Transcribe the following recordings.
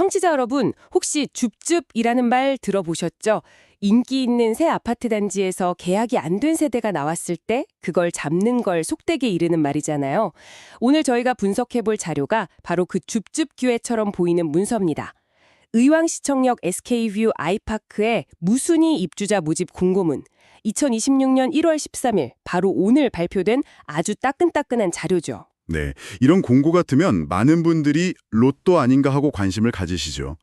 청취자 여러분, 혹시 줍줍이라는 말 들어보셨죠? 인기 있는 새 아파트 단지에서 계약이 안 된 세대가 나왔을 때 그걸 잡는 걸 속되게 이르는 말이잖아요. 오늘 저희가 분석해볼 자료가 바로 그 줍줍 기회처럼 보이는 문서입니다. 의왕시청역 SK뷰 아이파크의 무순위 입주자 모집 공고문, 2026년 1월 13일, 바로 오늘 발표된 아주 따끈따끈한 자료죠. 네, 이런 공고 같으면 많은 분들이 로또 아닌가 하고 관심을 가지시죠.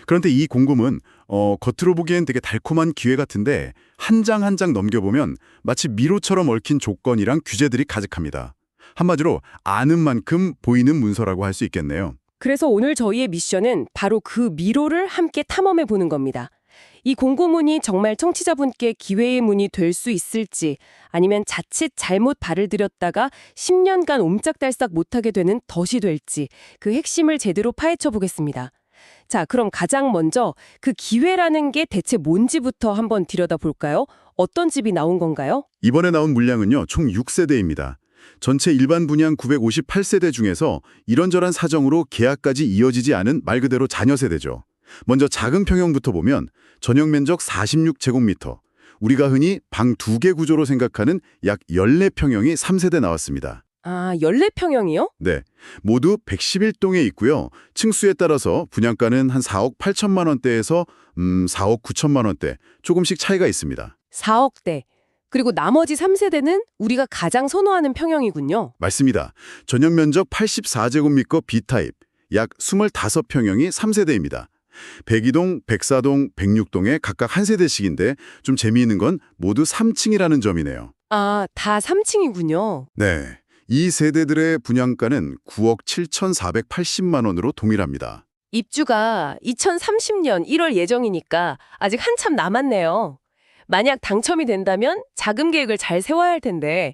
그런데 이 공고문, 겉으로 보기엔 되게 달콤한 기회 같은데 한 장 한 장 넘겨보면 마치 미로처럼 얽힌 조건이랑 규제들이 가득합니다. 한마디로 아는 만큼 보이는 문서라고 할 수 있겠네요. 그래서 오늘 저희의 미션은 바로 그 미로를 함께 탐험해 보는 겁니다. 이 공고문이 정말 청취자분께 기회의 문이 될 수 있을지, 아니면 자칫 잘못 발을 들였다가 10년간 옴짝달싹 못하게 되는 덫이 될지, 그 핵심을 제대로 파헤쳐 보겠습니다. 자, 그럼 가장 먼저 그 기회라는 게 대체 뭔지부터 한번 들여다볼까요? 어떤 집이 나온 건가요? 이번에 나온 물량은요, 총 6세대입니다. 전체 일반 분양 958세대 중에서 이런저런 사정으로 계약까지 이어지지 않은 말 그대로 자녀 세대죠. 먼저 작은 평형부터 보면 전용 면적 46제곱미터, 우리가 흔히 방 2개 구조로 생각하는 약 14평형이 3세대 나왔습니다. 아, 14평형이요? 네, 모두 111동에 있고요. 층수에 따라서 분양가는 한 4억 8천만 원대에서 4억 9천만 원대, 조금씩 차이가 있습니다. 4억대. 그리고 나머지 3세대는 우리가 가장 선호하는 평형이군요. 맞습니다. 전용 면적 84제곱미터 B타입, 약 25평형이 3세대입니다. 102동, 104동, 106동에 각각 한 세대씩인데 좀 재미있는 건 모두 3층이라는 점이네요. 아, 다 3층이군요. 네, 이 세대들의 분양가는 9억 7,480만 원으로 동일합니다. 입주가 2030년 1월 예정이니까 아직 한참 남았네요. 만약 당첨이 된다면 자금 계획을 잘 세워야 할 텐데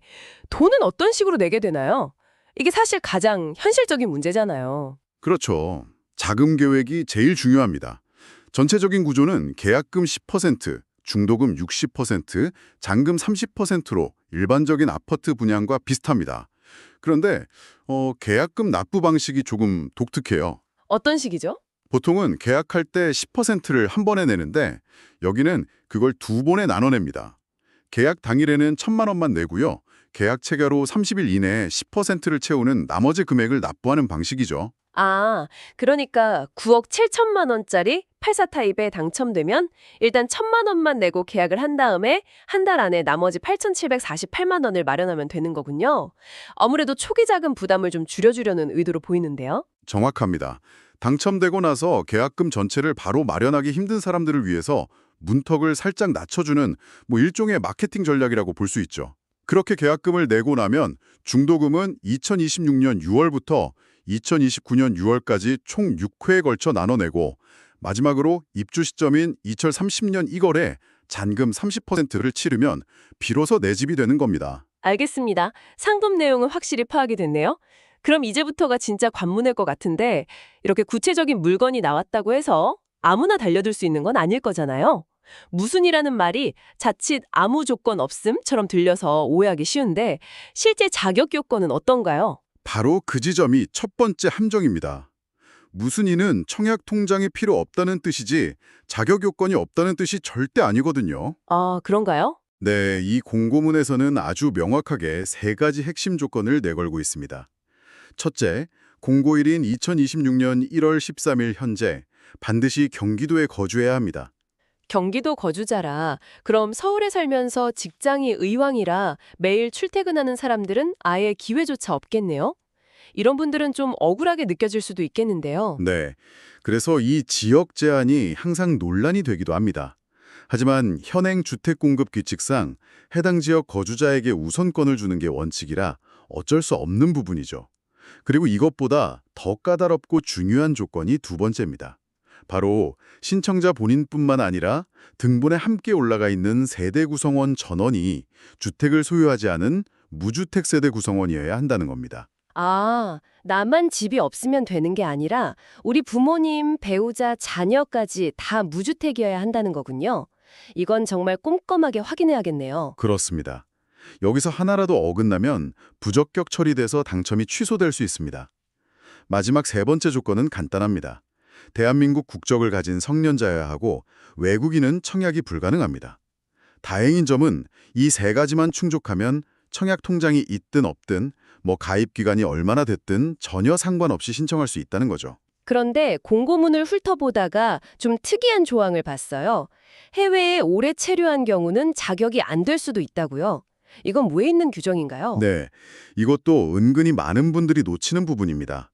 돈은 어떤 식으로 내게 되나요? 이게 사실 가장 현실적인 문제잖아요. 그렇죠. 자금 계획이 제일 중요합니다. 전체적인 구조는 계약금 10%, 중도금 60%, 잔금 30%로 일반적인 아파트 분양과 비슷합니다. 그런데 계약금 납부 방식이 조금 독특해요. 어떤 식이죠? 보통은 계약할 때 10%를 한 번에 내는데 여기는 그걸 두 번에 나눠냅니다. 계약 당일에는 1,000만 원만 내고요. 계약 체결 후 30일 이내에 10%를 채우는 나머지 금액을 납부하는 방식이죠. 아, 그러니까 9억 7천만 원짜리 84 타입에 당첨되면 일단 1,000만 원만 내고 계약을 한 다음에 한 달 안에 나머지 8,748만 원을 마련하면 되는 거군요. 아무래도 초기 자금 부담을 좀 줄여주려는 의도로 보이는데요. 정확합니다. 당첨되고 나서 계약금 전체를 바로 마련하기 힘든 사람들을 위해서 문턱을 살짝 낮춰주는 일종의 마케팅 전략이라고 볼 수 있죠. 그렇게 계약금을 내고 나면 중도금은 2026년 6월부터 2029년 6월까지 총 6회에 걸쳐 나눠내고 마지막으로 입주 시점인 2030년 1월에 잔금 30%를 치르면 비로소 내 집이 되는 겁니다. 알겠습니다. 상품 내용은 확실히 파악이 됐네요. 그럼 이제부터가 진짜 관문일 것 같은데 이렇게 구체적인 물건이 나왔다고 해서 아무나 달려들 수 있는 건 아닐 거잖아요. 무순이라는 말이 자칫 아무 조건 없음처럼 들려서 오해하기 쉬운데 실제 자격 요건은 어떤가요? 바로 그 지점이 첫 번째 함정입니다. 무순위는 청약 통장이 필요 없다는 뜻이지 자격 요건이 없다는 뜻이 절대 아니거든요. 아, 그런가요? 네, 이 공고문에서는 아주 명확하게 3가지 핵심 조건을 내걸고 있습니다. 첫째, 공고일인 2026년 1월 13일 현재 반드시 경기도에 거주해야 합니다. 경기도 거주자라 그럼 서울에 살면서 직장이 의왕이라 매일 출퇴근하는 사람들은 아예 기회조차 없겠네요? 이런 분들은 좀 억울하게 느껴질 수도 있겠는데요. 네, 그래서 이 지역 제한이 항상 논란이 되기도 합니다. 하지만 현행 주택공급규칙상 해당 지역 거주자에게 우선권을 주는 게 원칙이라 어쩔 수 없는 부분이죠. 그리고 이것보다 더 까다롭고 중요한 조건이 두 번째입니다. 바로 신청자 본인뿐만 아니라 등본에 함께 올라가 있는 세대 구성원 전원이 주택을 소유하지 않은 무주택 세대 구성원이어야 한다는 겁니다. 아, 나만 집이 없으면 되는 게 아니라 우리 부모님, 배우자, 자녀까지 다 무주택이어야 한다는 거군요. 이건 정말 꼼꼼하게 확인해야겠네요. 그렇습니다. 여기서 하나라도 어긋나면 부적격 처리돼서 당첨이 취소될 수 있습니다. 마지막 세 번째 조건은 간단합니다. 대한민국 국적을 가진 성년자여야 하고 외국인은 청약이 불가능합니다. 다행인 점은 이 세 가지만 충족하면 청약 통장이 있든 없든 가입 기간이 얼마나 됐든 전혀 상관없이 신청할 수 있다는 거죠. 그런데 공고문을 훑어보다가 좀 특이한 조항을 봤어요. 해외에 오래 체류한 경우는 자격이 안 될 수도 있다고요. 이건 왜 있는 규정인가요? 네, 이것도 은근히 많은 분들이 놓치는 부분입니다.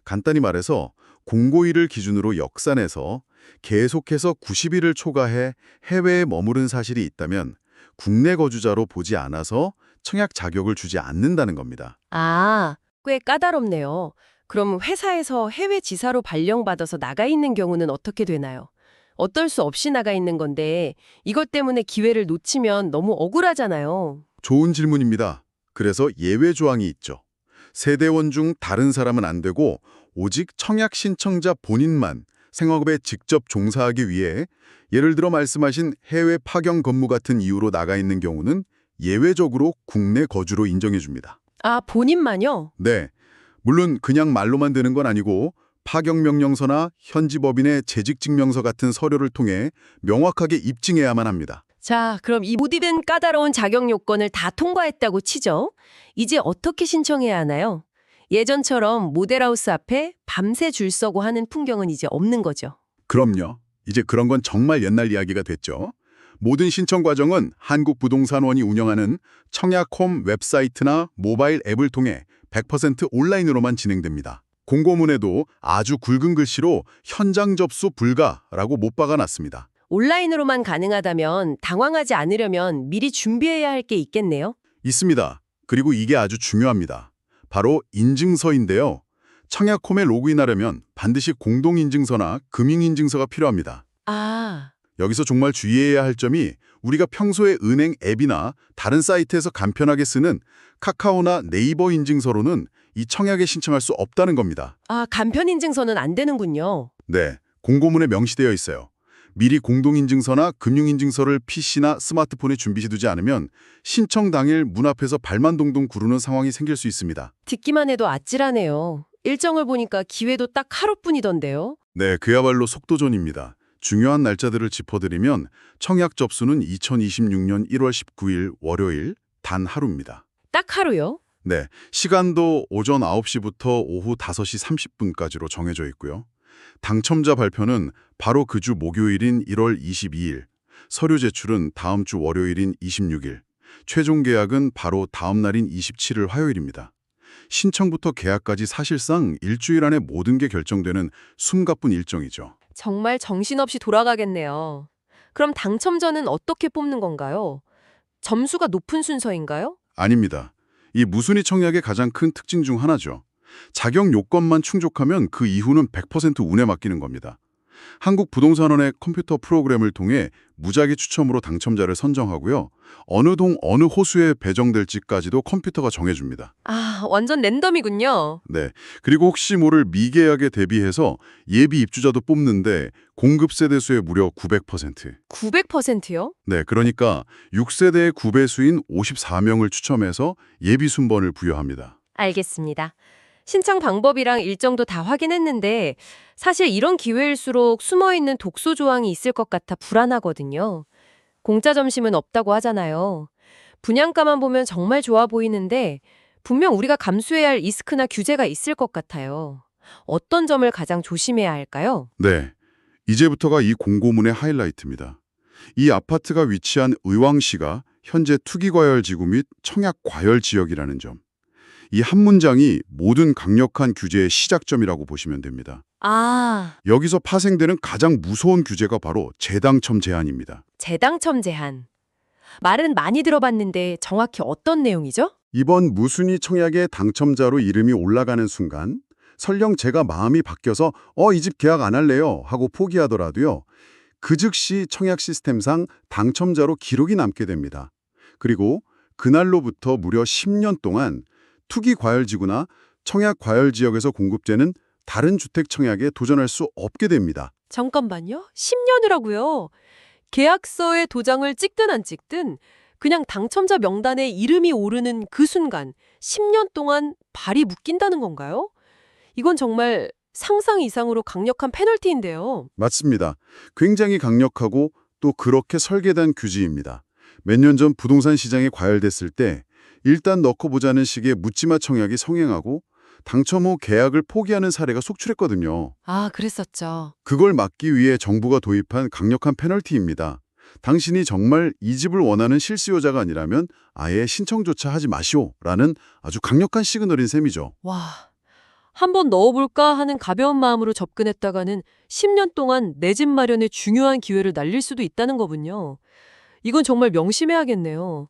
간단히 말해서 공고일을 기준으로 역산해서 계속해서 90일을 초과해 해외에 머무른 사실이 있다면 국내 거주자로 보지 않아서 청약 자격을 주지 않는다는 겁니다. 아, 꽤 까다롭네요. 그럼 회사에서 해외 지사로 발령받아서 나가 있는 경우는 어떻게 되나요? 어떨 수 없이 나가 있는 건데 이것 때문에 기회를 놓치면 너무 억울하잖아요. 좋은 질문입니다. 그래서 예외 조항이 있죠. 세대원 중 다른 사람은 안 되고 오직 청약 신청자 본인만 생업에 직접 종사하기 위해 예를 들어 말씀하신 해외 파견 근무 같은 이유로 나가 있는 경우는 예외적으로 국내 거주로 인정해 줍니다. 아, 본인만요? 네, 물론 그냥 말로만 되는 건 아니고 파견명령서나 현지 법인의 재직증명서 같은 서류를 통해 명확하게 입증해야만 합니다. 자, 그럼 이 모든 까다로운 자격 요건을 다 통과했다고 치죠. 이제 어떻게 신청해야 하나요? 예전처럼 모델하우스 앞에 밤새 줄 서고 하는 풍경은 이제 없는 거죠. 그럼요. 이제 그런 건 정말 옛날 이야기가 됐죠. 모든 신청 과정은 한국부동산원이 운영하는 청약홈 웹사이트나 모바일 앱을 통해 100% 온라인으로만 진행됩니다. 공고문에도 아주 굵은 글씨로 현장 접수 불가라고 못 박아놨습니다. 온라인으로만 가능하다면 당황하지 않으려면 미리 준비해야 할 게 있겠네요. 있습니다. 그리고 이게 아주 중요합니다. 바로 인증서인데요. 청약홈에 로그인하려면 반드시 공동인증서나 금융인증서가 필요합니다. 아, 여기서 정말 주의해야 할 점이 우리가 평소에 은행 앱이나 다른 사이트에서 간편하게 쓰는 카카오나 네이버 인증서로는 이 청약에 신청할 수 없다는 겁니다. 간편 인증서는 안 되는군요. 네, 공고문에 명시되어 있어요. 미리 공동인증서나 금융인증서를 PC나 스마트폰에 준비해두지 않으면 신청 당일 문 앞에서 발만 동동 구르는 상황이 생길 수 있습니다. 듣기만 해도 아찔하네요. 일정을 보니까 기회도 딱 하루뿐이던데요. 네, 그야말로 속도전입니다. 중요한 날짜들을 짚어드리면 청약 접수는 2026년 1월 19일 월요일 단 하루입니다. 딱 하루요? 네, 시간도 오전 9시부터 오후 5시 30분까지로 정해져 있고요. 당첨자 발표는 바로 그 주 목요일인 1월 22일, 서류 제출은 다음 주 월요일인 26일, 최종 계약은 바로 다음 날인 27일 화요일입니다. 신청부터 계약까지 사실상 일주일 안에 모든 게 결정되는 숨가쁜 일정이죠. 정말 정신없이 돌아가겠네요. 그럼 당첨자는 어떻게 뽑는 건가요? 점수가 높은 순서인가요? 아닙니다. 이 무순위 청약의 가장 큰 특징 중 하나죠. 자격 요건만 충족하면 그 이후는 100% 운에 맡기는 겁니다. 한국부동산원의 컴퓨터 프로그램을 통해 무작위 추첨으로 당첨자를 선정하고요. 어느 동 어느 호수에 배정될지까지도 컴퓨터가 정해줍니다. 완전 랜덤이군요. 네, 그리고 혹시 모를 미계약에 대비해서 예비 입주자도 뽑는데 공급 세대수의 무려 900%. 900%요? 네, 그러니까 6세대의 9배수인 54명을 추첨해서 예비 순번을 부여합니다. 알겠습니다. 신청 방법이랑 일정도 다 확인했는데 사실 이런 기회일수록 숨어있는 독소 조항이 있을 것 같아 불안하거든요. 공짜 점심은 없다고 하잖아요. 분양가만 보면 정말 좋아 보이는데 분명 우리가 감수해야 할 리스크나 규제가 있을 것 같아요. 어떤 점을 가장 조심해야 할까요? 네, 이제부터가 이 공고문의 하이라이트입니다. 이 아파트가 위치한 의왕시가 현재 투기과열지구 및 청약과열지역이라는 점. 이 한 문장이 모든 강력한 규제의 시작점이라고 보시면 됩니다. 여기서 파생되는 가장 무서운 규제가 바로 재당첨 제한입니다. 재당첨 제한. 말은 많이 들어봤는데 정확히 어떤 내용이죠? 이번 무순위 청약의 당첨자로 이름이 올라가는 순간 설령 제가 마음이 바뀌어서 이 집 계약 안 할래요 하고 포기하더라도요. 그 즉시 청약 시스템상 당첨자로 기록이 남게 됩니다. 그리고 그날로부터 무려 10년 동안 투기과열지구나 청약과열지역에서 공급되는 다른 주택 청약에 도전할 수 없게 됩니다. 잠깐만요. 10년이라고요? 계약서에 도장을 찍든 안 찍든 그냥 당첨자 명단에 이름이 오르는 그 순간 10년 동안 발이 묶인다는 건가요? 이건 정말 상상 이상으로 강력한 페널티인데요. 맞습니다. 굉장히 강력하고 또 그렇게 설계된 규칙입니다. 몇 년 전 부동산 시장이 과열됐을 때 일단 넣고 보자는 식의 묻지마 청약이 성행하고 당첨 후 계약을 포기하는 사례가 속출했거든요. 아, 그랬었죠. 그걸 막기 위해 정부가 도입한 강력한 페널티입니다. 당신이 정말 이 집을 원하는 실수요자가 아니라면 아예 신청조차 하지 마시오라는 아주 강력한 시그널인 셈이죠. 와, 한번 넣어볼까 하는 가벼운 마음으로 접근했다가는 10년 동안 내 집 마련의 중요한 기회를 날릴 수도 있다는 거군요. 이건 정말 명심해야겠네요.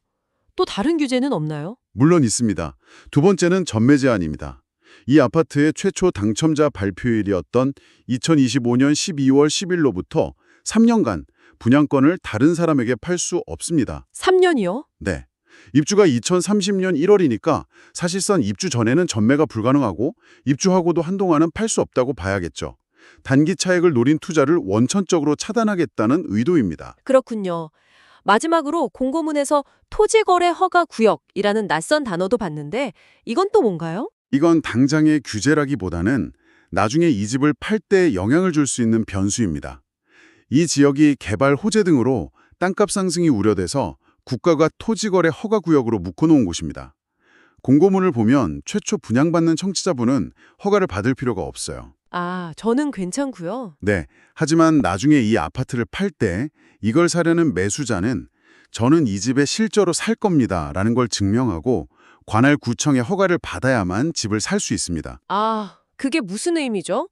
또 다른 규제는 없나요? 물론 있습니다. 두 번째는 전매 제한입니다. 이 아파트의 최초 당첨자 발표일이었던 2025년 12월 10일로부터 3년간 분양권을 다른 사람에게 팔 수 없습니다. 3년이요? 네. 입주가 2030년 1월이니까 사실상 입주 전에는 전매가 불가능하고 입주하고도 한동안은 팔 수 없다고 봐야겠죠. 단기 차익을 노린 투자를 원천적으로 차단하겠다는 의도입니다. 그렇군요. 마지막으로 공고문에서 토지거래 허가 구역이라는 낯선 단어도 봤는데 이건 또 뭔가요? 이건 당장의 규제라기보다는 나중에 이 집을 팔 때 영향을 줄 수 있는 변수입니다. 이 지역이 개발 호재 등으로 땅값 상승이 우려돼서 국가가 토지거래 허가구역으로 묶어놓은 곳입니다. 공고문을 보면 최초 분양받는 청취자분은 허가를 받을 필요가 없어요. 아, 저는 괜찮고요. 네, 하지만 나중에 이 아파트를 팔 때 이걸 사려는 매수자는 저는 이 집에 실제로 살 겁니다 라는 걸 증명하고 관할 구청의 허가를 받아야만 집을 살 수 있습니다. 아, 그게 무슨 의미죠?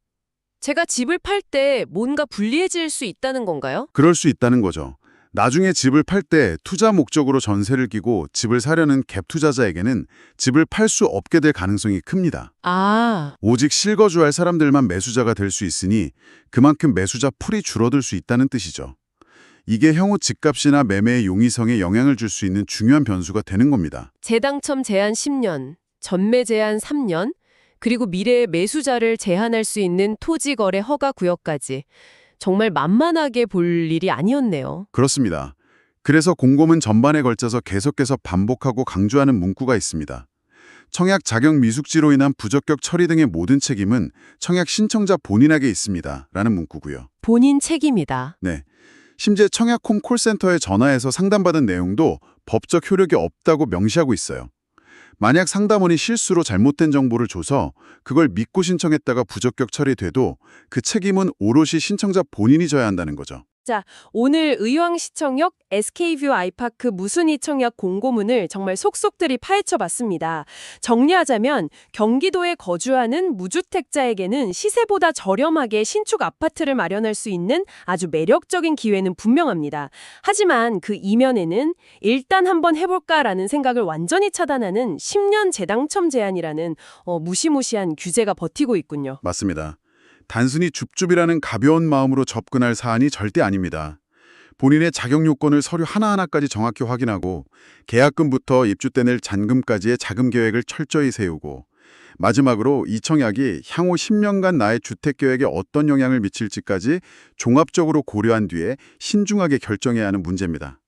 제가 집을 팔 때 뭔가 불리해질 수 있다는 건가요? 그럴 수 있다는 거죠. 나중에 집을 팔 때 투자 목적으로 전세를 끼고 집을 사려는 갭 투자자에게는 집을 팔 수 없게 될 가능성이 큽니다. 아, 오직 실거주할 사람들만 매수자가 될 수 있으니 그만큼 매수자 풀이 줄어들 수 있다는 뜻이죠. 이게 향후 집값이나 매매의 용이성에 영향을 줄 수 있는 중요한 변수가 되는 겁니다. 재당첨 제한 10년, 전매 제한 3년, 그리고 미래의 매수자를 제한할 수 있는 토지거래 허가 구역까지 정말 만만하게 볼 일이 아니었네요. 그렇습니다. 그래서 공고문 전반에 걸쳐서 계속해서 반복하고 강조하는 문구가 있습니다. 청약 자격 미숙지로 인한 부적격 처리 등의 모든 책임은 청약 신청자 본인에게 있습니다. 라는 문구고요. 본인 책임이다. 네. 심지어 청약홈 콜센터에 전화해서 상담받은 내용도 법적 효력이 없다고 명시하고 있어요. 만약 상담원이 실수로 잘못된 정보를 줘서 그걸 믿고 신청했다가 부적격 처리돼도 그 책임은 오롯이 신청자 본인이 져야 한다는 거죠. 오늘 의왕시청역 SK뷰 아이파크 무순이 청약 공고문을 정말 속속들이 파헤쳐봤습니다. 정리하자면 경기도에 거주하는 무주택자에게는 시세보다 저렴하게 신축 아파트를 마련할 수 있는 아주 매력적인 기회는 분명합니다. 하지만 그 이면에는 일단 한번 해볼까라는 생각을 완전히 차단하는 10년 재당첨 제한이라는 무시무시한 규제가 버티고 있군요. 맞습니다. 단순히 줍줍이라는 가벼운 마음으로 접근할 사안이 절대 아닙니다. 본인의 자격 요건을 서류 하나하나까지 정확히 확인하고 계약금부터 입주 때 낼 잔금까지의 자금 계획을 철저히 세우고 마지막으로 이 청약이 향후 10년간 나의 주택 계획에 어떤 영향을 미칠지까지 종합적으로 고려한 뒤에 신중하게 결정해야 하는 문제입니다.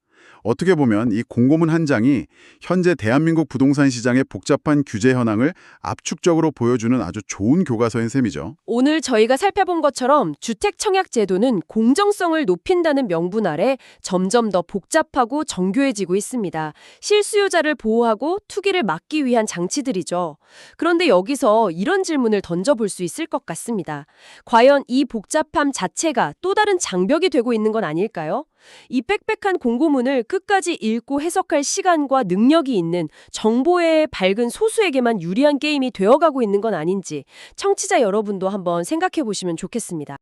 어떻게 보면 이 공고문 한 장이 현재 대한민국 부동산 시장의 복잡한 규제 현황을 압축적으로 보여주는 아주 좋은 교과서인 셈이죠. 오늘 저희가 살펴본 것처럼 주택 청약 제도는 공정성을 높인다는 명분 아래 점점 더 복잡하고 정교해지고 있습니다. 실수요자를 보호하고 투기를 막기 위한 장치들이죠. 그런데 여기서 이런 질문을 던져볼 수 있을 것 같습니다. 과연 이 복잡함 자체가 또 다른 장벽이 되고 있는 건 아닐까요? 이 빽빽한 공고문을 끝까지 읽고 해석할 시간과 능력이 있는 정보에 밝은 소수에게만 유리한 게임이 되어가고 있는 건 아닌지 청취자 여러분도 한번 생각해 보시면 좋겠습니다.